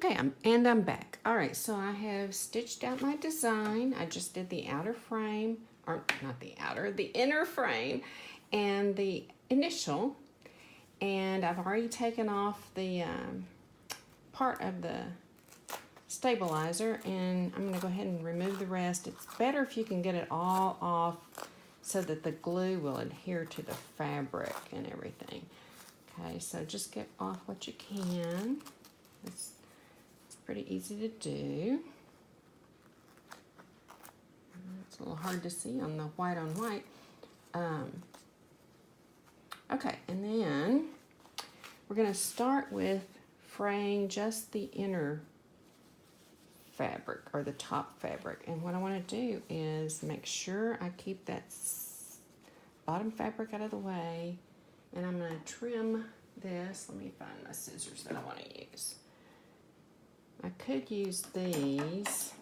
Okay, I'm back. All right, so I have stitched out my design. I just did the outer frame, or not the outer, the inner frame and the initial. And I've already taken off the part of the stabilizer, and I'm going to go ahead and remove the rest. It's better if you can get it all off so that the glue will adhere to the fabric and everything. Okay, so just get off what you can. It's pretty easy to do. It's a little hard to see on the white on white. Okay, and then we're going to start with fraying just the inner fabric or the top fabric. And what I want to do is make sure I keep that bottom fabric out of the way, and I'm going to trim this. Let me find my scissors that I want to use. I could use these,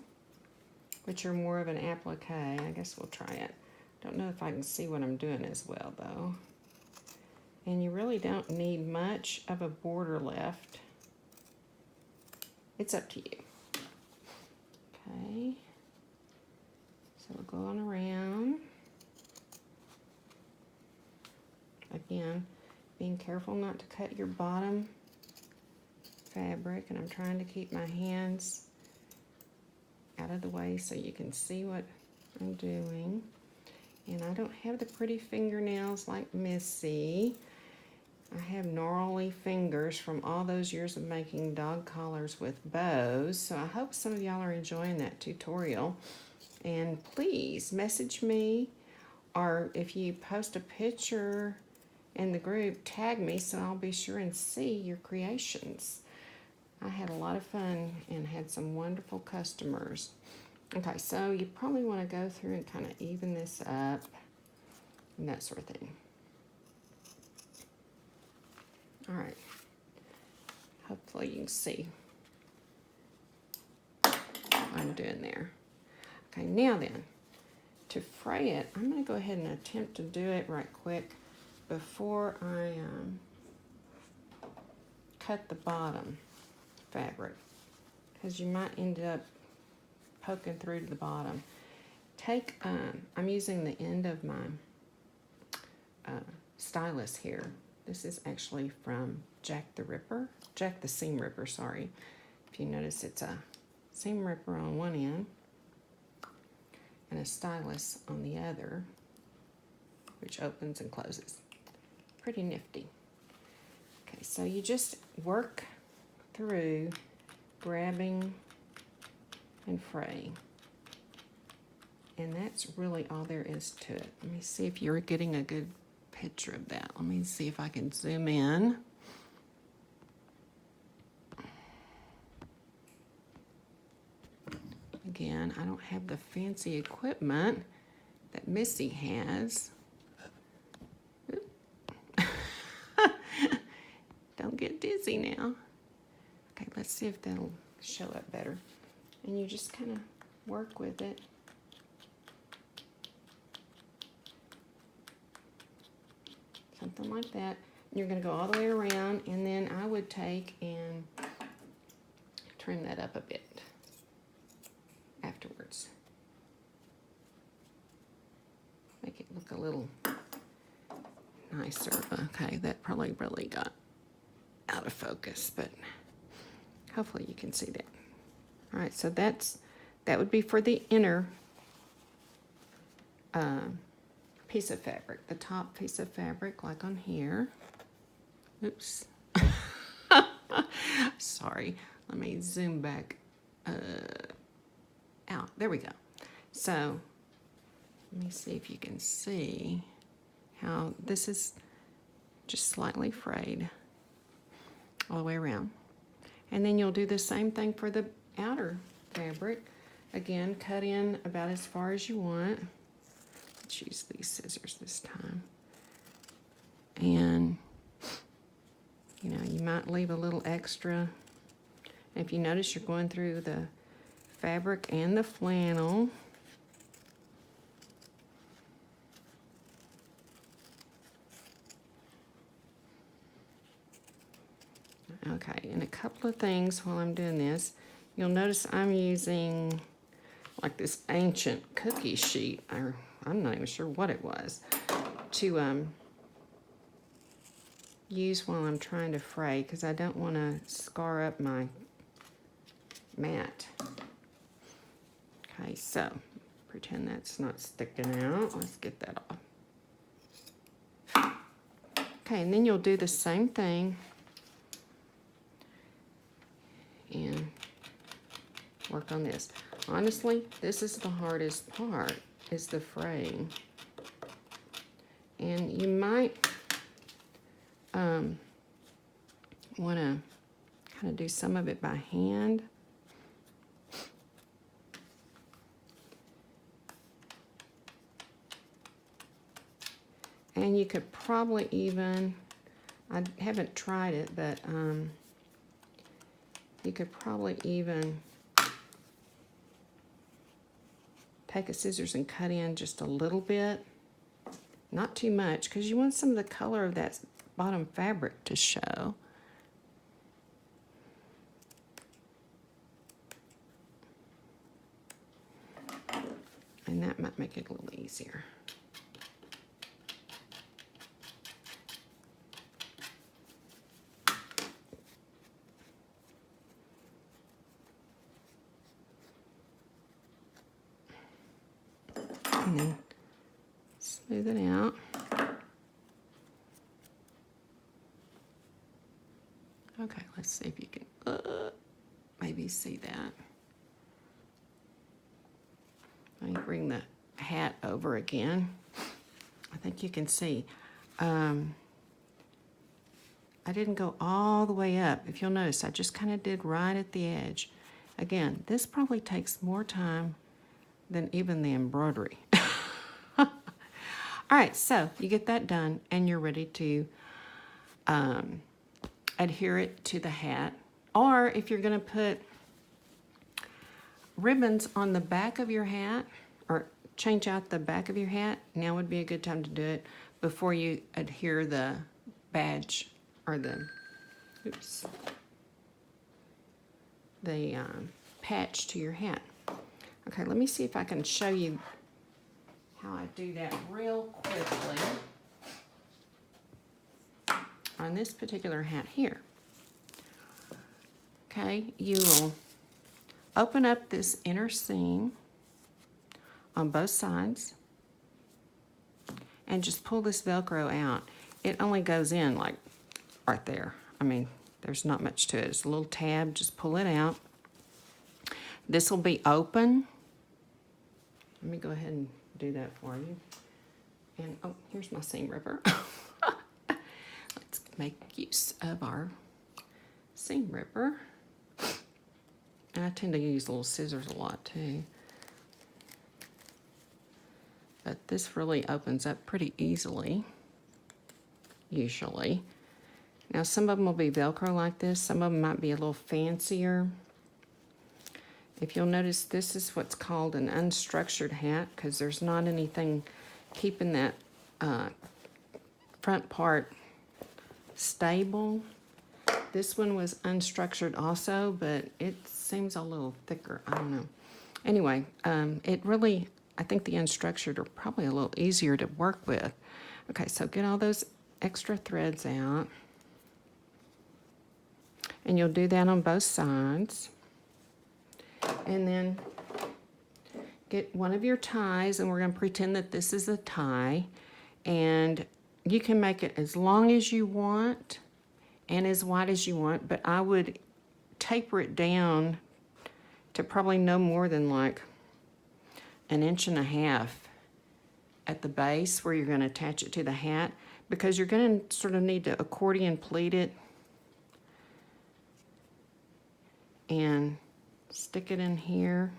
which are more of an applique. I guess we'll try it. Don't know if I can see what I'm doing as well though. And you really don't need much of a border left. It's up to you. Okay. So we'll go on around. Again, being careful not to cut your bottom fabric, and I'm trying to keep my hands out of the way so you can see what I'm doing. And I don't have the pretty fingernails like Missy. I have gnarly fingers from all those years of making dog collars with bows. So I hope some of y'all are enjoying that tutorial. And please message me, or if you post a picture in the group, tag me so I'll be sure and see your creations. I had a lot of fun and had some wonderful customers. Okay, so you probably want to go through and kind of even this up and that sort of thing. All right, hopefully you can see what I'm doing there. Okay, now then, to fray it, I'm going to go ahead and attempt to do it right quick before I cut the bottom fabric, because you might end up poking through to the bottom. I'm using the end of my stylus here. This is actually from Jack the Seam Ripper, sorry. If you notice, it's a seam ripper on one end and a stylus on the other, which opens and closes. Pretty nifty. Okay, so you just work through grabbing and fraying. And that's really all there is to it. Let me see if you're getting a good picture of that. Let me see if I can zoom in. Again, I don't have the fancy equipment that Missy has. Don't get dizzy now. Okay, let's see if that'll show up better. And you just kind of work with it. Something like that. You're going to go all the way around, and then I would take and trim that up a bit afterwards. Make it look a little nicer. Okay, that probably really got out of focus, but hopefully you can see that. All right, so that would be for the inner piece of fabric, the top piece of fabric, like on here. Oops. Sorry. Let me zoom back out. There we go. So let me see if you can see how this is just slightly frayed all the way around. And then you'll do the same thing for the outer fabric. Again, cut in about as far as you want. Let's use these scissors this time. And, you know, you might leave a little extra. If you notice, you're going through the fabric and the flannel. Okay, and a couple of things while I'm doing this. You'll notice I'm using like this ancient cookie sheet, or I'm not even sure what it was, to use while I'm trying to fray, because I don't want to scar up my mat. Okay, so pretend that's not sticking out. Let's get that off. Okay, and then you'll do the same thing and work on this. Honestly, this is the hardest part, is the fraying. And you might want to kind of do some of it by hand. And you could probably even, I haven't tried it, but you could probably even take a scissors and cut in just a little bit. Not too much, because you want some of the color of that bottom fabric to show. And that might make it a little easier. And then smooth it out. Okay, let's see if you can maybe see that. Let me bring the hat over again. I think you can see. I didn't go all the way up. If you'll notice, I just kind of did right at the edge. Again, this probably takes more time than even the embroidery. All right, so you get that done and you're ready to adhere it to the hat. Or if you're gonna put ribbons on the back of your hat, or change out the back of your hat, now would be a good time to do it before you adhere the badge or the, oops, the patch to your hat. Okay, let me see if I can show you how I do that real quickly on this particular hat here. Okay, you will open up this inner seam on both sides and just pull this Velcro out. It only goes in like right there. I mean, there's not much to it. It's a little tab, just pull it out. This will be open. Let me go ahead and do that for you. And oh, here's my seam ripper. Let's make use of our seam ripper. And I tend to use little scissors a lot too. But this really opens up pretty easily, usually. Now some of them will be Velcro like this, some of them might be a little fancier. If you'll notice, this is what's called an unstructured hat, because there's not anything keeping that front part stable. This one was unstructured also, but it seems a little thicker. I don't know. Anyway, it really, I think the unstructured are probably a little easier to work with. Okay, so get all those extra threads out. And you'll do that on both sides. And then get one of your ties, and we're going to pretend that this is a tie. And you can make it as long as you want and as wide as you want, but I would taper it down to probably no more than like 1.5 inches at the base where you're going to attach it to the hat, because you're going to sort of need to accordion pleat it and stick it in here.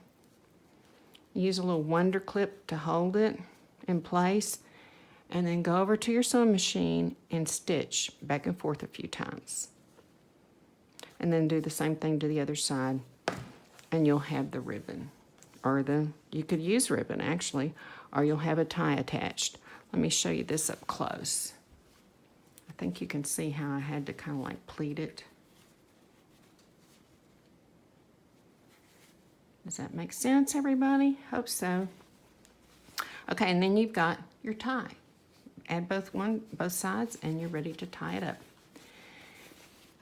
Use a little wonder clip to hold it in place, and then go over to your sewing machine and stitch back and forth a few times. And then do the same thing to the other side, and you'll have the ribbon. Or you could use ribbon actually, or you'll have a tie attached. Let me show you this up close. I think you can see how I had to kind of like pleat it. Does that make sense, everybody? Hope so. Okay, and then you've got your tie. Add both sides, and you're ready to tie it up.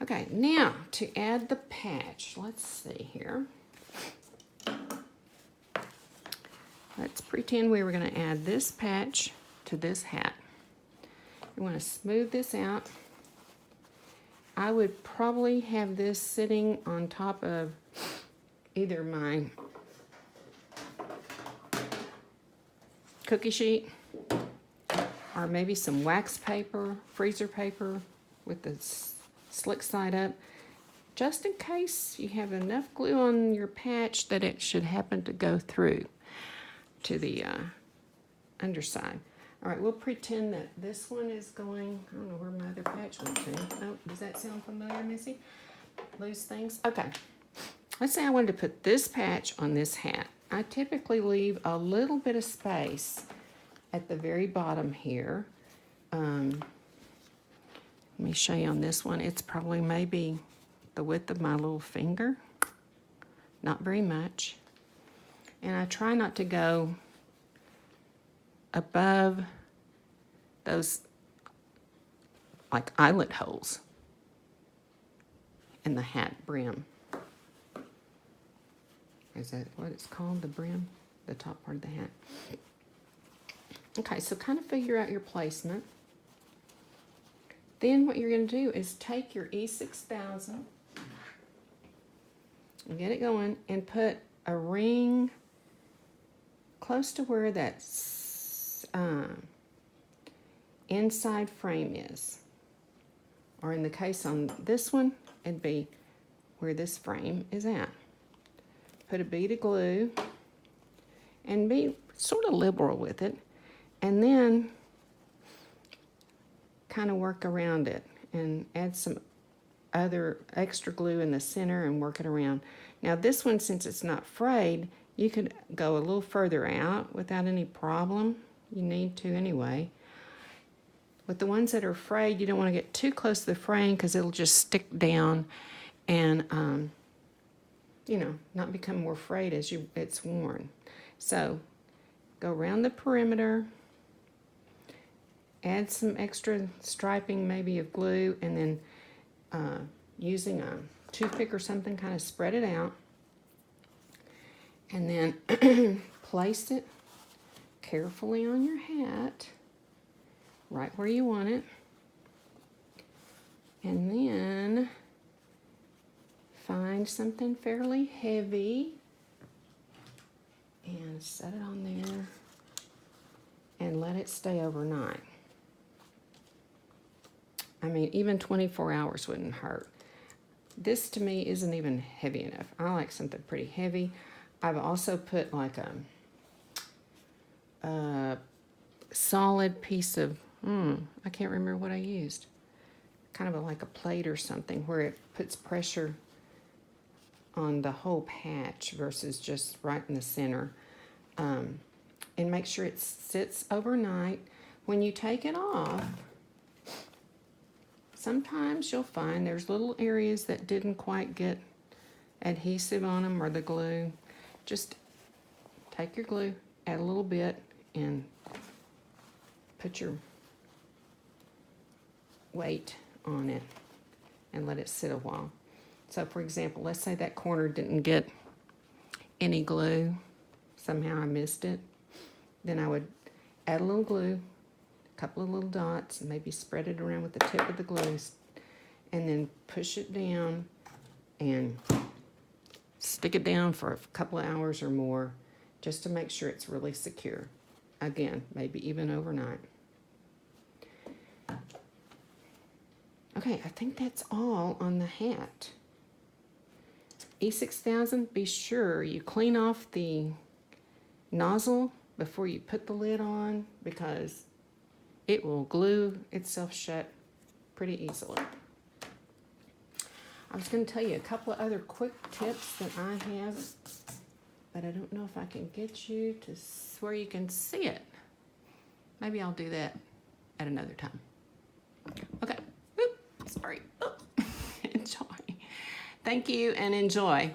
Okay, now to add the patch, let's see here. Let's pretend we were going to add this patch to this hat. You want to smooth this out. I would probably have this sitting on top of either my cookie sheet or maybe some wax paper, freezer paper with the slick side up, just in case you have enough glue on your patch that it should happen to go through to the underside. All right, we'll pretend that this one is going, I don't know where my other patch went to. Oh, does that sound familiar, Missy? Loose things? Okay. Let's say I wanted to put this patch on this hat. I typically leave a little bit of space at the very bottom here. Let me show you on this one. It's probably maybe the width of my little finger. Not very much. And I try not to go above those like eyelet holes in the hat brim. Is that what it's called, the brim? The top part of the hat. Okay, so kind of figure out your placement. Then what you're going to do is take your E6000 and get it going and put a ring close to where that inside frame is. Or in the case on this one, it'd be where this frame is at. Put a bead of glue and be sort of liberal with it. And then kind of work around it and add some other extra glue in the center and work it around. Now this one, since it's not frayed, you could go a little further out without any problem. You need to anyway. With the ones that are frayed, you don't want to get too close to the frame because it'll just stick down and you know, not become more frayed as it's worn. So go around the perimeter, add some extra striping maybe of glue, and then using a toothpick or something, kind of spread it out. And then place it carefully on your hat, right where you want it. And then find something fairly heavy and set it on there and let it stay overnight. I mean, even 24 hours wouldn't hurt. This to me isn't even heavy enough. I like something pretty heavy. I've also put like a solid piece of, I can't remember what I used. Kind of like a plate or something where it puts pressure on the whole patch versus just right in the center. And make sure it sits overnight. When you take it off, sometimes you'll find there's little areas that didn't quite get adhesive on them or the glue. Just take your glue, add a little bit, and put your weight on it and let it sit a while. So for example, let's say that corner didn't get any glue. Somehow I missed it. Then I would add a little glue, a couple of little dots, and maybe spread it around with the tip of the glue, and then push it down and stick it down for a couple of hours or more just to make sure it's really secure. Again, maybe even overnight. Okay, I think that's all on the hat. E6000, be sure you clean off the nozzle before you put the lid on because it will glue itself shut pretty easily. I was going to tell you a couple of other quick tips that I have, but I don't know if I can get you to where you can see it. Maybe I'll do that at another time. Okay. Sorry. Enjoy. Thank you and enjoy.